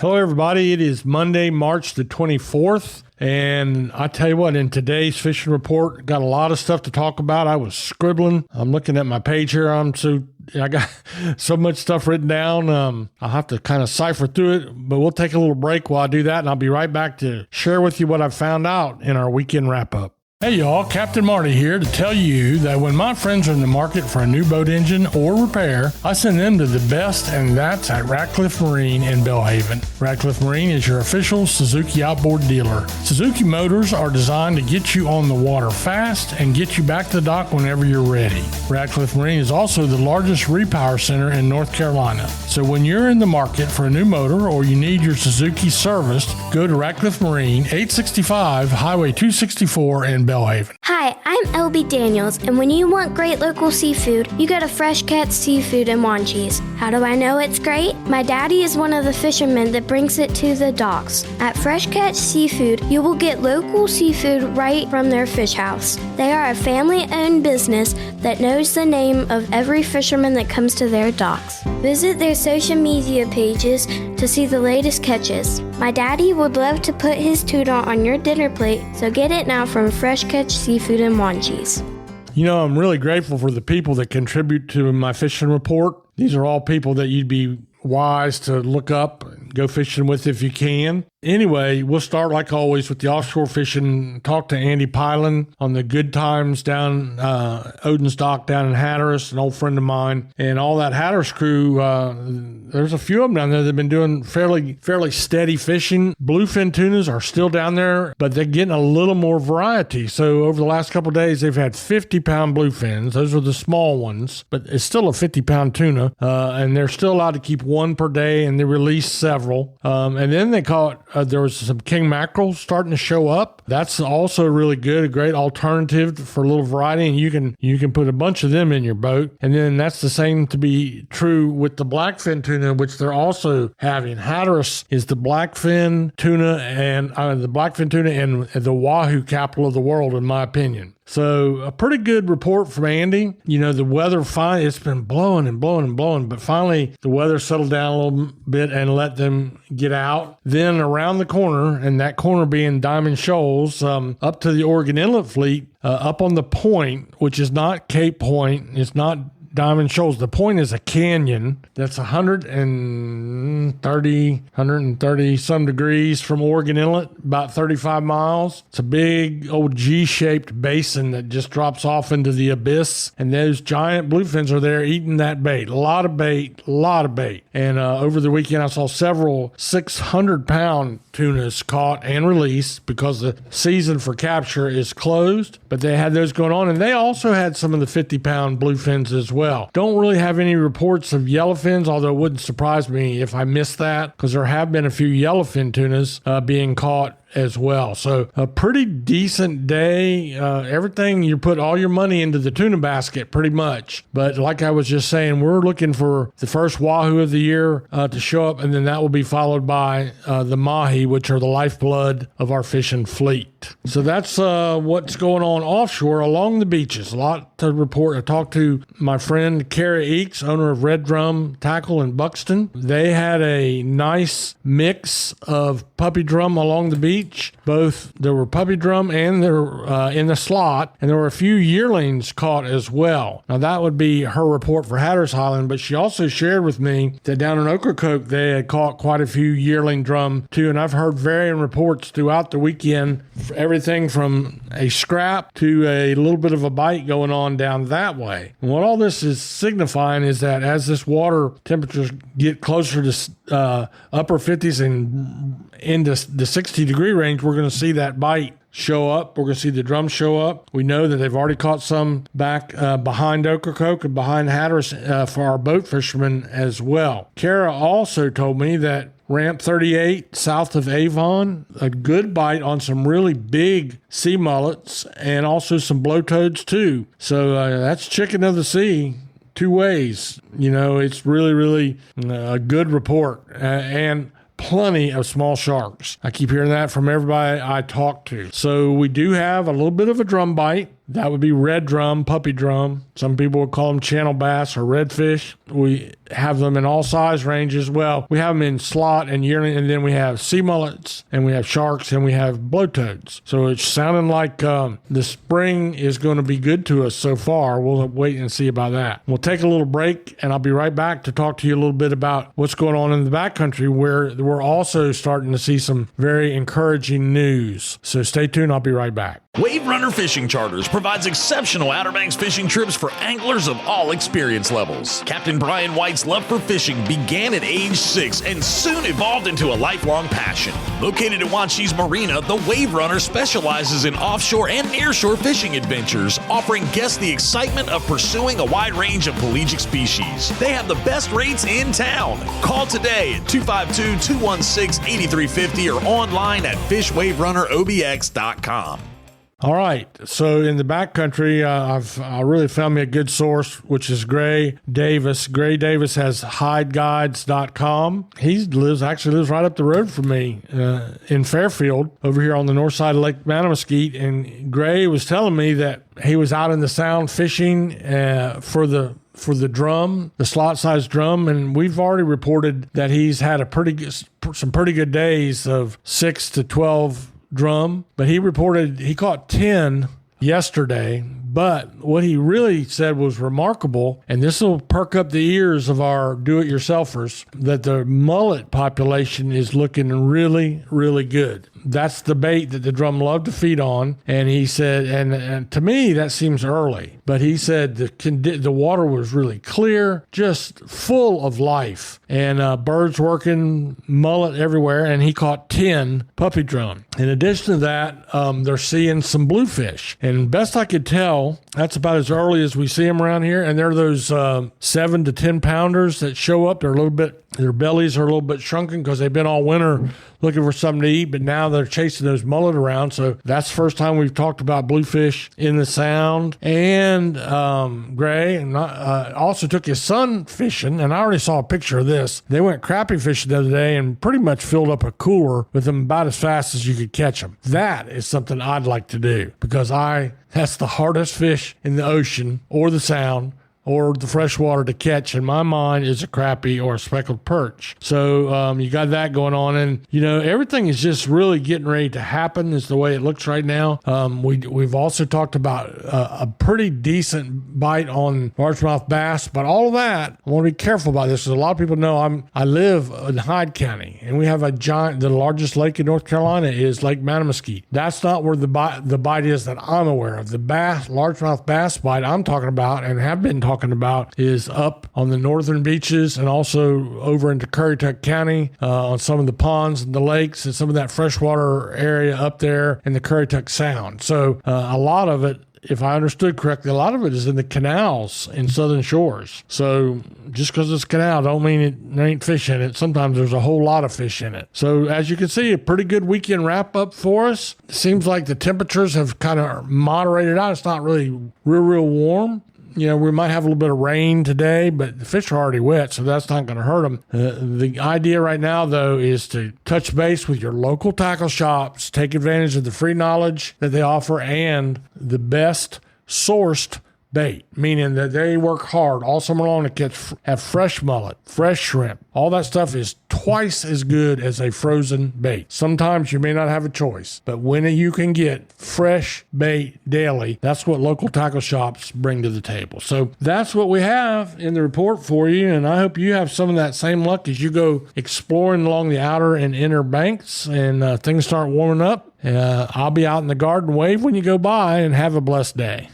Hello, everybody. It is Monday, March the 24th. And I tell you what, in today's fishing report, got a lot of stuff to talk about. I was scribbling. I'm looking at my page here. I got so much stuff written down. I'll have to kind of cipher through it, but we'll take a little break while I do that. And I'll be right back to share with you what I've found out in our weekend wrap up. Hey y'all, Captain Marty here to tell you that when my friends are in the market for a new boat engine or repair, I send them to the best, and that's at Ratcliffe Marine in Belhaven. Ratcliffe Marine is your official Suzuki outboard dealer. Suzuki motors are designed to get you on the water fast and get you back to the dock whenever you're ready. Ratcliffe Marine is also the largest repower center in North Carolina. So when you're in the market for a new motor or you need your Suzuki serviced, go to Ratcliffe Marine, 865 Highway 264 in Belhaven. Hi, I'm LB Daniels, and when you want great local seafood, you go to Fresh Catch Seafood in Wanchese. How do I know it's great? My daddy is one of the fishermen that brings it to the docks. At Fresh Catch Seafood, you will get local seafood right from their fish house. They are a family-owned business that knows the name of every fisherman that comes to their docks. Visit their social media pages to see the latest catches. My daddy would love to put his tuna on your dinner plate, so get it now from Fresh Catch Seafood in Wanchese. You know, I'm really grateful for the people that contribute to my fishing report. These are all people that you'd be wise to look up and go fishing with if you can. Anyway, we'll start like always with the offshore fishing. Talk to Andy Pylan on the good times down Odin's Dock down in Hatteras, an old friend of mine. And all that Hatteras crew, there's a few of them down there that have been doing fairly steady fishing. Bluefin tunas are still down there, but they're getting a little more variety. So over the last couple of days, they've had 50-pound bluefins. Those are the small ones, but it's still a 50-pound tuna. And they're still allowed to keep one per day, and they release several. And then they caught there was some king mackerel starting to show up. That's also really good, a great alternative for a little variety, and you can put a bunch of them in your boat. And then that's the same to be true with the blackfin tuna, which they're also having. Hatteras is the blackfin tuna and the wahoo capital of the world, in my opinion. So a pretty good report from Andy. You know, the weather, it's been blowing and blowing and blowing, but finally the weather settled down a little bit and let them get out. Then around the corner, and that corner being Diamond Shoals, up to the Oregon Inlet Fleet, up on the point, which is not Cape Point, it's not Diamond Shoals. The point is a canyon that's 130 some degrees from Oregon Inlet, about 35 miles. It's a big old G-shaped basin that just drops off into the abyss, and those giant bluefins are there eating that bait. A lot of bait. And over the weekend, I saw several 600-pound tunas caught and released because the season for capture is closed, but they had those going on, and they also had some of the 50-pound bluefins as well. Don't really have any reports of yellowfins, although it wouldn't surprise me if I missed that, because there have been a few yellowfin tunas being caught as well. So a pretty decent day. Everything, you put all your money into the tuna basket pretty much. But like I was just saying, we're looking for the first wahoo of the year to show up, and then that will be followed by the mahi, which are the lifeblood of our fishing fleet. So that's what's going on offshore along the beaches. A lot to report. I talked to my friend Kara Eakes, owner of Red Drum Tackle in Buxton. They had a nice mix of puppy drum along the beach. Both there were puppy drum and there in the slot, and there were a few yearlings caught as well. Now that would be her report for Hatteras Highland, but she also shared with me that down in Ocracoke they had caught quite a few yearling drum too, and I've heard varying reports throughout the weekend, everything from a scrap to a little bit of a bite going on down that way. And what all this is signifying is that as this water temperatures get closer to upper 50s and into the 60-degree range, we're going to see that bite show up. We're going to see the drum show up. We know that they've already caught some back behind Ocracoke and behind Hatteras for our boat fishermen as well. Kara also told me that Ramp 38 south of Avon, a good bite on some really big sea mullets and also some blowtoads too. So that's chicken of the sea. Two ways. You know, it's really a good report. And plenty of small sharks. I keep hearing that from everybody I talk to. So we do have a little bit of a drum bite. That would be red drum, puppy drum. Some people would call them channel bass or redfish. We have them in all size ranges. Well, we have them in slot and yearling, and then we have sea mullets, and we have sharks, and we have blowtoads. So it's sounding like the spring is going to be good to us so far. We'll wait and see about that. We'll take a little break, and I'll be right back to talk to you a little bit about what's going on in the backcountry, where we're also starting to see some very encouraging news. So stay tuned. I'll be right back. Wave Runner Fishing Charters provides exceptional Outer Banks fishing trips for anglers of all experience levels. Captain Brian White's love for fishing began at age 6 and soon evolved into a lifelong passion. Located at Wanchese Marina, the Wave Runner specializes in offshore and nearshore fishing adventures, offering guests the excitement of pursuing a wide range of pelagic species. They have the best rates in town. Call today at 252-216-8350 or online at fishwaverunnerobx.com. All right. So in the backcountry, I really found me a good source, which is Gray Davis. Gray Davis has hideguides.com. He actually lives right up the road from me in Fairfield over here on the north side of Lake Manamesquite. And Gray was telling me that he was out in the Sound fishing for the drum, the slot size drum, and we've already reported that he's had some pretty good days of 6 to 12 drum, but he reported he caught 10 yesterday. But what he really said was remarkable, and this will perk up the ears of our do-it-yourselfers, that the mullet population is looking really, really good. That's the bait that the drum love to feed on. And he said, and to me, that seems early, but he said the water was really clear, just full of life, and birds working, mullet everywhere, and he caught 10 puppy drum. In addition to that, they're seeing some bluefish, and best I could tell, that's about as early as we see them around here. And they're those 7 to 10 pounders that show up. Their bellies are a little bit shrunken because they've been all winter looking for something to eat, but now they're chasing those mullet around. So that's the first time we've talked about bluefish in the Sound. And Gray also took his son fishing, and I already saw a picture of this. They went crappie fishing the other day and pretty much filled up a cooler with them about as fast as you could catch them. That is something I'd like to do because that's the hardest fish in the ocean or the Sound or the freshwater to catch, in my mind, is a crappie or a speckled perch. So you got that going on, and everything is just really getting ready to happen is the way it looks right now. We've also talked about a pretty decent bite on largemouth bass, but all of that, I want to be careful about this because a lot of people know I live in Hyde County, and we have the largest lake in North Carolina is Lake Manamesquite. That's not where the bite is that I'm aware of. The largemouth bass bite I'm talking about and have been talking about is up on the northern beaches and also over into Currituck County on some of the ponds and the lakes and some of that freshwater area up there in the Currituck Sound. So a lot of it, if I understood correctly, a lot of it is in the canals in southern shores. So just because it's a canal don't mean there ain't fish in it. Sometimes there's a whole lot of fish in it. So as you can see, a pretty good weekend wrap up for us. It seems like the temperatures have kind of moderated out. It's not really real warm. We might have a little bit of rain today, but the fish are already wet, so that's not going to hurt them. The idea right now, though, is to touch base with your local tackle shops, take advantage of the free knowledge that they offer and the best sourced bait, meaning that they work hard all summer long to have fresh mullet, fresh shrimp. All that stuff is twice as good as a frozen bait. Sometimes you may not have a choice, but when you can get fresh bait daily, that's what local tackle shops bring to the table. So that's what we have in the report for you, and I hope you have some of that same luck as you go exploring along the outer and inner banks and things start warming up. I'll be out in the garden wave when you go by, and have a blessed day.